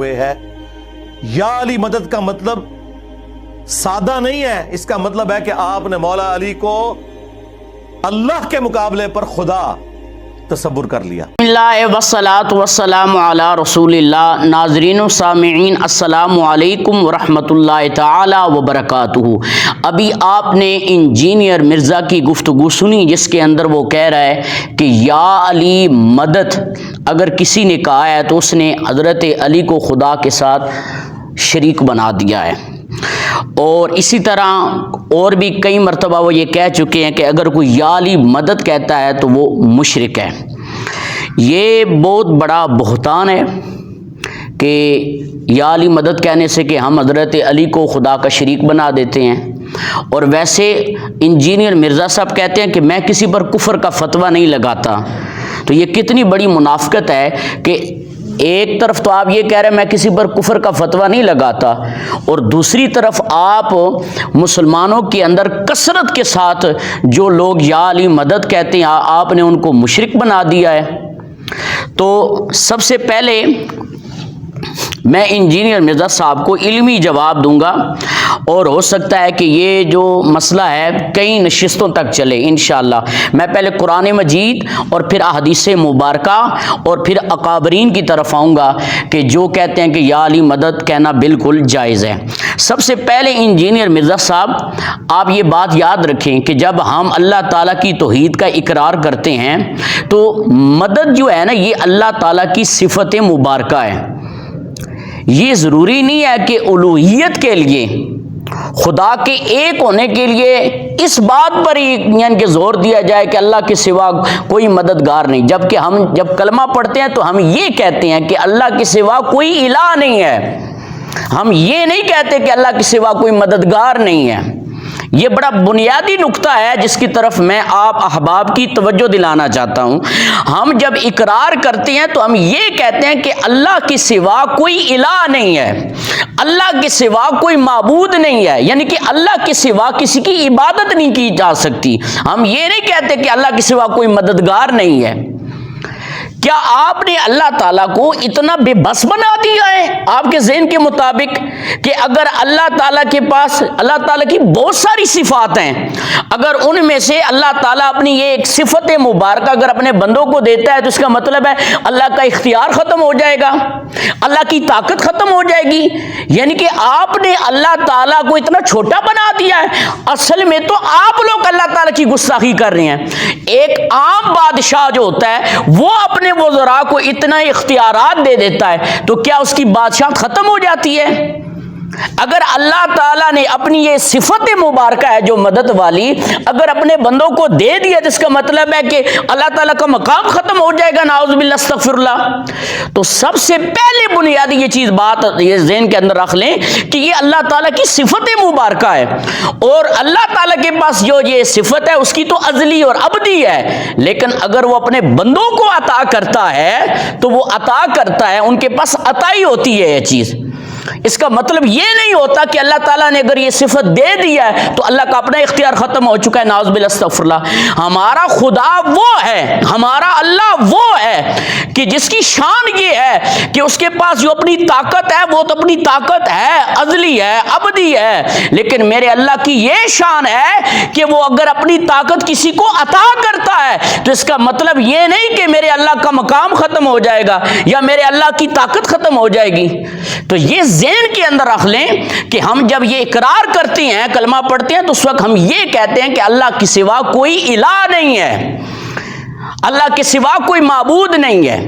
ہوئے ہے۔ یا علی مدد کا مطلب سادہ نہیں ہے، اس کا مطلب ہے کہ آپ نے مولا علی کو اللہ کے مقابلے پر خدا تصور کر لیا۔ بسم اللہ والصلاۃ والسلام علی رسول اللہ۔ ناظرین و سامعین السلام علیکم ورحمۃ اللہ تعالی وبرکاتہ۔ ابھی آپ نے انجینئر مرزا کی گفتگو سنی جس کے اندر وہ کہہ رہا ہے کہ یا علی مدد اگر کسی نے کہا ہے تو اس نے حضرت علی کو خدا کے ساتھ شریک بنا دیا ہے، اور اسی طرح اور بھی کئی مرتبہ وہ یہ کہہ چکے ہیں کہ اگر کوئی یا علی مدد کہتا ہے تو وہ مشرک ہے۔ یہ بہت بڑا بہتان ہے کہ یا علی مدد کہنے سے کہ ہم حضرت علی کو خدا کا شریک بنا دیتے ہیں، اور ویسے انجینئر مرزا صاحب کہتے ہیں کہ میں کسی پر کفر کا فتویٰ نہیں لگاتا، تو یہ کتنی بڑی منافقت ہے کہ ایک طرف تو آپ یہ کہہ رہے ہیں میں کسی پر کفر کا فتویٰ نہیں لگاتا، اور دوسری طرف آپ مسلمانوں کے اندر کثرت کے ساتھ جو لوگ یا علی مدد کہتے ہیں آپ نے ان کو مشرک بنا دیا ہے۔ تو سب سے پہلے میں انجینئر مرزا صاحب کو علمی جواب دوں گا، اور ہو سکتا ہے کہ یہ جو مسئلہ ہے کئی نشستوں تک چلے انشاءاللہ۔ میں پہلے قرآن مجید اور پھر احادیث مبارکہ اور پھر اکابرین کی طرف آؤں گا کہ جو کہتے ہیں کہ یا علی مدد کہنا بالکل جائز ہے۔ سب سے پہلے انجینئر مرزا صاحب آپ یہ بات یاد رکھیں کہ جب ہم اللہ تعالیٰ کی توحید کا اقرار کرتے ہیں تو مدد جو ہے نا یہ اللہ تعالیٰ کی صفت مبارکہ ہے۔ یہ ضروری نہیں ہے کہ الوہیت کے لیے خدا کے ایک ہونے کے لیے اس بات پر یعنی کہ زور دیا جائے کہ اللہ کے سوا کوئی مددگار نہیں، جبکہ ہم جب کلمہ پڑھتے ہیں تو ہم یہ کہتے ہیں کہ اللہ کے سوا کوئی الہ نہیں ہے، ہم یہ نہیں کہتے کہ اللہ کے سوا کوئی مددگار نہیں ہے۔ یہ بڑا بنیادی نقطہ ہے جس کی طرف میں آپ احباب کی توجہ دلانا چاہتا ہوں۔ ہم جب اقرار کرتے ہیں تو ہم یہ کہتے ہیں کہ اللہ کے سوا کوئی الہ نہیں ہے، اللہ کے سوا کوئی معبود نہیں ہے، یعنی کہ اللہ کے سوا کسی کی عبادت نہیں کی جا سکتی۔ ہم یہ نہیں کہتے کہ اللہ کے سوا کوئی مددگار نہیں ہے۔ کیا آپ نے اللہ تعالیٰ کو اتنا بے بس بنا دیا ہے آپ کے ذہن کے مطابق کہ اگر اللہ تعالیٰ کے پاس اللہ تعالیٰ کی بہت ساری صفات ہیں، اگر ان میں سے اللہ تعالیٰ اپنی یہ ایک صفت مبارکہ اگر اپنے بندوں کو دیتا ہے تو اس کا مطلب ہے اللہ کا اختیار ختم ہو جائے گا، اللہ کی طاقت ختم ہو جائے گی؟ یعنی کہ آپ نے اللہ تعالیٰ کو اتنا چھوٹا بنا دیا ہے۔ اصل میں تو آپ لوگ اللہ تعالیٰ کی گستاخی کر رہے ہیں۔ ایک عام بادشاہ جو ہوتا ہے وہ اپنے وزراء کو اتنا اختیارات دے دیتا ہے تو کیا اس کی بادشاہت ختم ہو جاتی ہے؟ اگر اللہ تعالیٰ نے اپنی یہ صفت مبارکہ ہے جو مدد والی اگر اپنے بندوں کو دے دیا تو اس کا مطلب ہے کہ اللہ تعالیٰ کا مقام ختم ہو جائے گا، نعوذ باللہ استغفر اللہ۔ تو سب سے پہلے بنیادی یہ چیز بات یہ ذہن کے اندر رکھ لیں کہ یہ اللہ تعالیٰ کی صفت مبارکہ ہے، اور اللہ تعالیٰ کے پاس جو یہ صفت ہے اس کی تو ازلی اور ابدی ہے، لیکن اگر وہ اپنے بندوں کو عطا کرتا ہے تو وہ عطا کرتا ہے، ان کے پاس عطائی ہوتی ہے یہ چیز۔ اس کا مطلب یہ نہیں ہوتا کہ اللہ تعالیٰ نے اگر یہ صفت دے دیا ہے تو اللہ کا اپنا اختیار ختم ہو چکا ہے، نعوذ باللہ استغفر اللہ۔ ہمارا خدا وہ ہے، ہمارا اللہ وہ ہے کہ جس کی شان یہ ہے کہ اس کے پاس جو اپنی طاقت ہے وہ تو اپنی طاقت ہے، ازلی ہے، ابدی ہے، لیکن میرے اللہ کی یہ شان ہے کہ وہ اگر اپنی طاقت کسی کو عطا کرتا ہے تو اس کا مطلب یہ نہیں کہ میرے اللہ کا مقام ختم ہو جائے گا یا میرے اللہ کی طاقت ختم ہو جائے گی۔ تو یہ ذہن کے اندر رکھ لیں کہ ہم جب یہ اقرار کرتے ہیں کلمہ پڑھتے ہیں تو اس وقت ہم یہ کہتے ہیں کہ اللہ کے سوا کوئی الہ نہیں ہے، اللہ کے سوا کوئی معبود نہیں ہے۔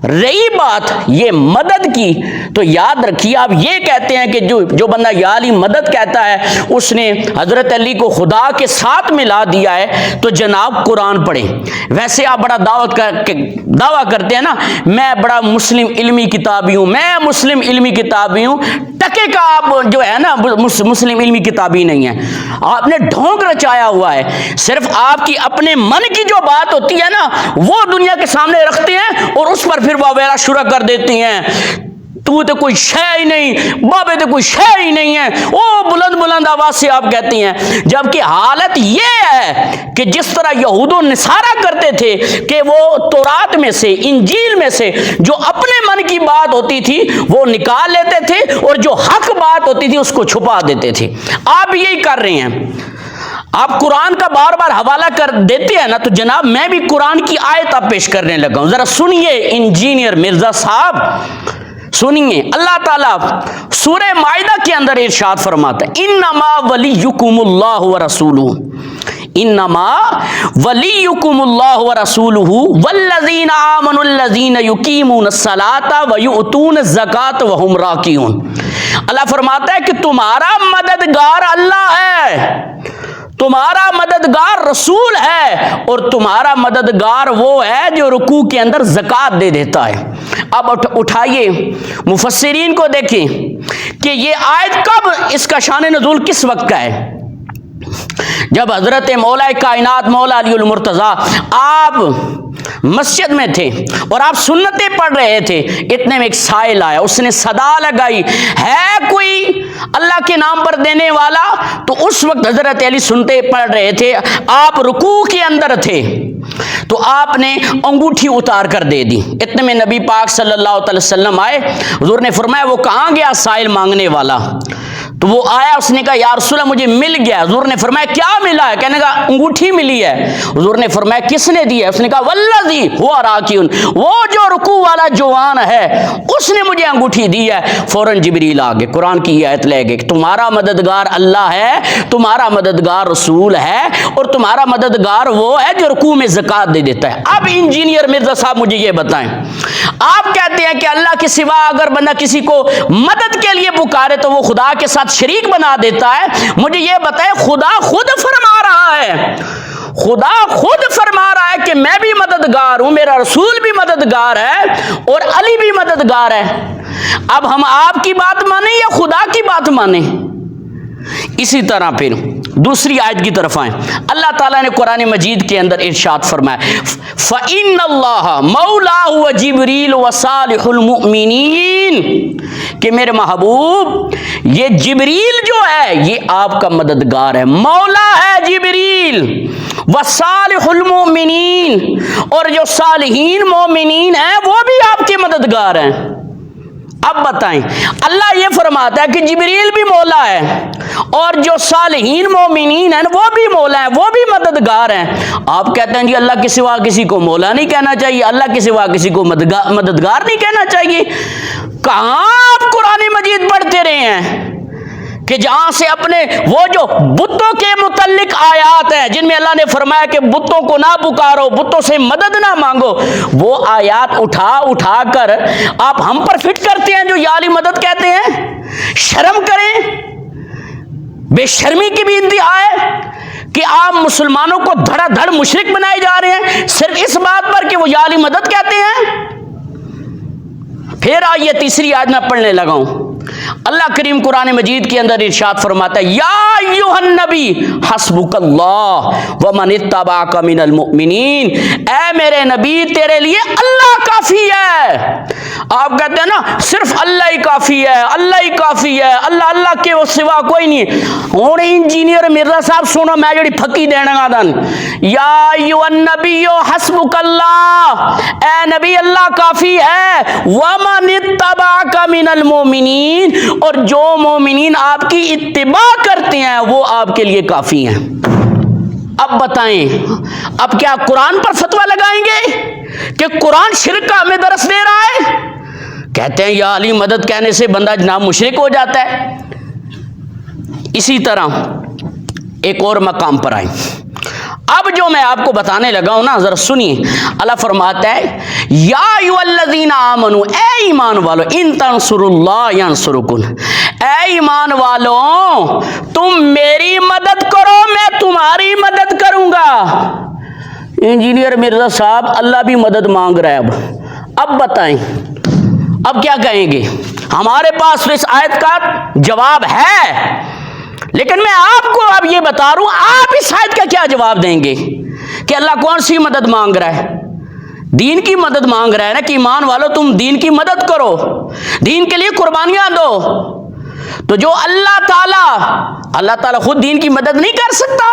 رہی بات یہ مدد کی تو یاد رکھیے آپ یہ کہتے ہیں کہ جو بندہ یا علی مدد کہتا ہے اس نے حضرت علی کو خدا کے ساتھ ملا دیا ہے، تو جناب قرآن پڑھیں۔ ویسے آپ بڑا دعویٰ کرتے ہیں نا میں بڑا مسلم علمی کتابی ہوں، میں مسلم علمی کتابی ہوں، ٹکے کا آپ جو ہے نا مسلم علمی کتابی نہیں ہے، آپ نے ڈھونگ رچایا ہوا ہے۔ صرف آپ کی اپنے من کی جو بات ہوتی ہے نا وہ دنیا کے سامنے رکھتے ہیں اور اس پر پھر وہ وغیرہ شروع کر دیتی ہیں۔ تو کوئی شے ہی نہیں، بابے تو کوئی شے ہی نہیں ہے، او بلند بلند آواز سے آپ کہتی ہیں، جبکہ حالت یہ ہے کہ جس طرح یہود و نصارہ کرتے تھے کہ وہ تورات میں سے، انجیل میں سے جو اپنے من کی بات ہوتی تھی وہ نکال لیتے تھے، اور جو حق بات ہوتی تھی اس کو چھپا دیتے تھے، آپ یہی کر رہے ہیں۔ آپ قرآن کا بار بار حوالہ کر دیتے ہیں نا، تو جناب میں بھی قرآن کی آیت آپ پیش کرنے لگا ہوں، ذرا سنیے انجینئر مرزا صاحب، سنیے۔ اللہ تعالیٰ سورہ مائدہ کے اندر ارشاد فرماتا ہے انما ولیکم اللہ ورسولہ، انما ولیکم اللہ ورسولہ والذین آمنوا الذین یقیمون الصلاۃ ویؤتون الزکاۃ وہم راکعون۔ اللہ فرماتا ہے کہ تمہارا مددگار اللہ ہے، تمہارا مددگار رسول ہے، اور تمہارا مددگار وہ ہے جو رکوع کے اندر زکوٰۃ دے دیتا ہے۔ اب اٹھائیے مفسرین کو دیکھیں کہ یہ آیت کب، اس کا شان نزول کس وقت کا ہے؟ جب حضرت مولا کائنات مولا علی المرتضیٰ آپ مسجد میں تھے اور آپ سنتیں پڑھ رہے تھے، اتنے میں ایک سائل آیا، اس نے صدا لگائی ہے کوئی اللہ کے نام پر دینے والا؟ تو اس وقت حضرت علی سنتے پڑھ رہے تھے، آپ رکوع کے اندر تھے، تو آپ نے انگوٹھی اتار کر دے دی۔ اتنے میں نبی پاک صلی اللہ علیہ وسلم آئے، حضور نے فرمایا وہ کہاں گیا سائل مانگنے والا؟ تو وہ آیا، اس نے کہا یا رسول اللہ مجھے مل گیا۔ حضور نے فرمایا کیا ملا ہے؟ کہنے کا انگوٹھی ملی ہے۔ حضور نے فرمایا کس نے دی ہے؟ اس نے کہا والذی ہوا راکعون، وہ جو رکوع والا جوان ہے اس نے مجھے انگوٹھی دی ہے۔ فوراً جبریل آگے قرآن کی آیت لے گئے کہ تمہارا مددگار اللہ ہے، تمہارا مددگار رسول ہے، اور تمہارا مددگار وہ ہے جو رکوع میں زکوٰۃ دے دیتا ہے۔ اب انجینئر مرزا صاحب مجھے یہ بتائیں، آپ کہتے ہیں کہ اللہ کے سوا اگر بندہ کسی کو مدد کے لیے پکارے تو وہ خدا کے ساتھ شریک بنا دیتا ہے، مجھے یہ بتائیں خدا خود فرما رہا ہے، خدا خود فرما رہا ہے کہ میں بھی مددگار ہوں، میرا رسول بھی مددگار ہے، اور علی بھی مددگار ہے۔ اب ہم آپ کی بات مانیں یا خدا کی بات مانیں؟ اسی طرح پھر دوسری آیت کی طرف آئیں، اللہ تعالیٰ نے قرآن مجید کے اندر ارشاد فرمایا فَإِنَّ اللَّهَ مَوْلَاهُ وَجِبْرِيلُ وَصَالِحُ الْمُؤْمِنِينَ، کہ میرے محبوب یہ جبریل جو ہے یہ آپ کا مددگار ہے، مولا ہے جبریل، وَصَالِحُ الْمُؤْمِنِينَ، اور جو صالحین مومنین ہیں وہ بھی آپ کے مددگار ہیں۔ اب بتائیں، اللہ یہ فرماتا ہے کہ جبریل بھی مولا ہے، اور جو صالحین مومنین ہیں وہ بھی مولا ہیں، وہ بھی مددگار ہیں۔ آپ کہتے ہیں جی اللہ کے سوا کسی کو مولا نہیں کہنا چاہیے، اللہ کے سوا کسی کو مددگار نہیں کہنا چاہیے۔ کہاں آپ قرآن مجید پڑھتے رہے ہیں کہ جہاں سے اپنے وہ جو بتوں کے متعلق آیات ہیں جن میں اللہ نے فرمایا کہ بتوں کو نہ پکارو، بتوں سے مدد نہ مانگو، وہ آیات اٹھا کر آپ ہم پر فٹ کرتے ہیں جو یا علی مدد کہتے ہیں؟ شرم کریں، بے شرمی کی بھی انتہا ہے کہ آپ مسلمانوں کو دھڑا دھڑ مشرک بنائے جا رہے ہیں صرف اس بات پر کہ وہ یا علی مدد کہتے ہیں۔ پھر آئیے تیسری آیت میں پڑھنے لگا ہوں، اللہ کریم قرآن مجید کے اندر ارشاد فرماتا ہے یا ایھا النبی حسبک اللہ ومن اتبعک من المؤمنین، اے میرے نبی تیرے لیے اللہ کافی ہے۔ آپ کہتے ہیں نا صرف اللہ ہی کافی ہے، اللہ ہی کافی ہے، اللہ کے سوا کوئی نہیں۔ ہوں انجینئر مرزا صاحب سنو میں جڑی پھکی دینا گا دن، یا ایھا النبی حسبک اللہ، اے نبی اللہ کافی ہے، ومن اتبعک من المؤمنین، اور جو مومنین آپ کی اتباع کرتے ہیں وہ آپ کے لیے کافی ہیں۔ اب بتائیں، اب کیا قرآن پر فتویٰ لگائیں گے کہ قرآن شرک کا ہمیں درس دے رہا ہے؟ کہتے ہیں یا علی مدد کہنے سے بندہ جناب مشرک ہو جاتا ہے۔ اسی طرح ایک اور مقام پر آئیں، اب جو میں آپ کو بتانے لگا ہوں نا ذرا سنیے، اللہ فرماتا ہے یا ایھا الذین آمنوا، اے ایمان والو، ان تنصروا اللہ ینصرکم، اے ایمان والو تم میری مدد کرو میں تمہاری مدد کروں گا۔ انجینئر مرزا صاحب اللہ بھی مدد مانگ رہا ہے، اب بتائیں اب کیا کہیں گے؟ ہمارے پاس تو اس آیت کا جواب ہے، لیکن میں آپ کو اب یہ بتا رہا ہوں آپ اس آیت کا کیا جواب دیں گے کہ اللہ کون سی مدد مانگ رہا ہے؟ دین کی مدد مانگ رہا ہے نا کہ ایمان والو تم دین کی مدد کرو، دین کے لیے قربانیاں دو، تو جو اللہ تعالیٰ خود دین کی مدد نہیں کر سکتا،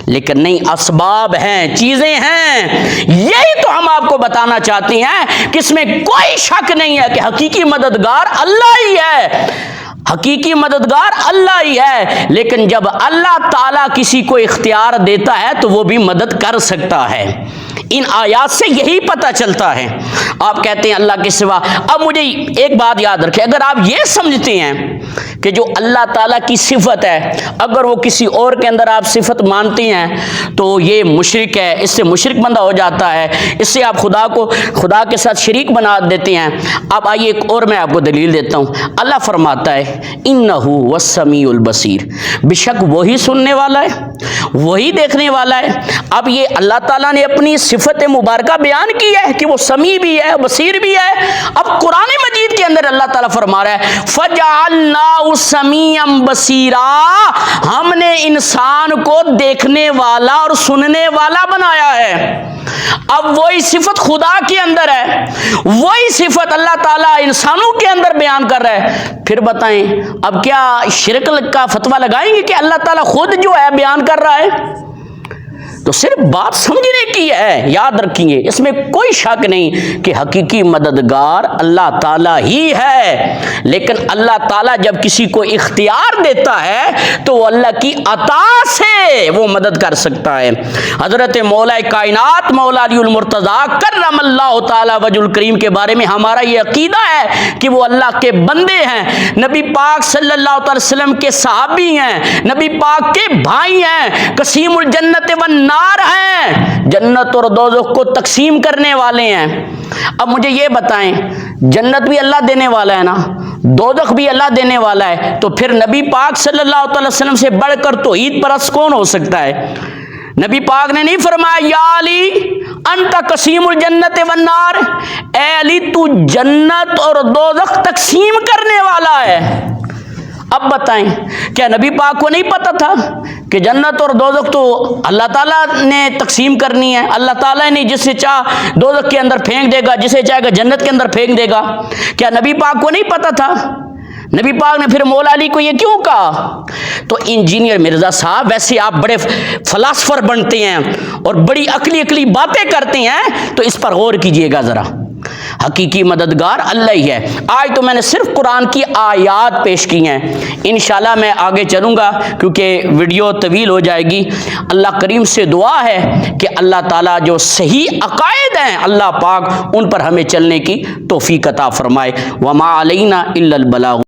لیکن نہیں اسباب ہیں، چیزیں ہیں، یہی تو ہم آپ کو بتانا چاہتے ہیں کہ اس میں کوئی شک نہیں ہے کہ حقیقی مددگار اللہ ہی ہے، حقیقی مددگار اللہ ہی ہے، لیکن جب اللہ تعالیٰ کسی کو اختیار دیتا ہے تو وہ بھی مدد کر سکتا ہے۔ ان آیات سے یہی پتہ چلتا ہے۔ آپ کہتے ہیں اللہ کے سوا، اب مجھے ایک بات یاد رکھیں، اگر آپ یہ سمجھتے ہیں کہ جو اللہ تعالیٰ کی صفت ہے اگر وہ کسی اور کے اندر آپ صفت مانتے ہیں تو یہ مشرک ہے، اس سے مشرک بندہ ہو جاتا ہے، اس سے آپ خدا کے ساتھ شریک بنا دیتے ہیں۔ اب آئیے ایک اور میں آپ کو دلیل دیتا ہوں۔ اللہ فرماتا ہے انہ والسمیع البصیر، بے شک وہی سننے والا ہے، وہی دیکھنے والا ہے۔ اب یہ اللہ تعالیٰ نے اپنی صفت مبارکہ بیان کی ہے کہ وہ سمیع بھی ہے، بصیر بھی ہے۔ اب قرآن مجید کے اندر اللہ تعالیٰ فرما رہا ہے فَجَعَلْنَاهُ سَمِيعًا بَصِيرًا، ہم نے انسان کو دیکھنے والا اور سننے والا بنایا ہے۔ اب وہی صفت خدا کے اندر ہے، وہی صفت اللہ تعالیٰ انسانوں کے اندر بیان کر رہا ہے۔ پھر بتائیں اب کیا شرک کا فتویٰ لگائیں گے کہ اللہ تعالیٰ خود جو ہے بیان کر رہا ہے؟ تو صرف بات سمجھنے کی ہے، یاد رکھیں گے، اس میں کوئی شک نہیں کہ حقیقی مددگار اللہ تعالیٰ ہی ہے، لیکن اللہ تعالیٰ جب کسی کو اختیار دیتا ہے تو وہ اللہ کی عطا سے وہ مدد کر سکتا ہے۔ حضرت مولا کائنات مولا علی المرتضیٰ کرم اللہ تعالیٰ وجہ الکریم کے بارے میں ہمارا یہ عقیدہ ہے کہ وہ اللہ کے بندے ہیں، نبی پاک صلی اللہ علیہ وسلم کے صحابی ہیں، نبی پاک کے بھائی ہیں، قسیم الجنت والنار ہیں، جنت اور دوزخ کو تقسیم کرنے والے ہیں۔ اب مجھے یہ بتائیں جنت بھی اللہ دینے والا ہے نا، دوزخ بھی اللہ دینے والا ہے، تو پھر نبی پاک صلی اللہ علیہ وسلم سے بڑھ کر توحید پرست کون ہو سکتا ہے؟ نبی پاک نے نہیں فرمایا یا علی انت قسیم الجنت والنار، اے علی تو جنت اور دوزخ تقسیم کرنے والا ہے۔ اب بتائیں کیا نبی پاک کو نہیں پتا تھا کہ جنت اور دوزخ تو اللہ تعالیٰ نے تقسیم کرنی ہے؟ اللہ تعالیٰ نے جسے چاہ دوزخ کے اندر پھینک دے گا، جسے چاہے گا جنت کے اندر پھینک دے گا۔ کیا نبی پاک کو نہیں پتا تھا؟ نبی پاک نے پھر مولا علی کو یہ کیوں کہا؟ تو انجینئر مرزا صاحب ویسے آپ بڑے فلاسفر بنتے ہیں اور بڑی عقلی باتیں کرتے ہیں، تو اس پر غور کیجئے گا ذرا۔ حقیقی مددگار اللہ ہی ہے۔ آج تو میں نے صرف قرآن کی آیات پیش کی ہیں، انشاءاللہ میں آگے چلوں گا کیونکہ ویڈیو طویل ہو جائے گی۔ اللہ کریم سے دعا ہے کہ اللہ تعالیٰ جو صحیح عقائد ہیں اللہ پاک ان پر ہمیں چلنے کی توفیق عطا فرمائے۔ وما علینا الا البلاغ۔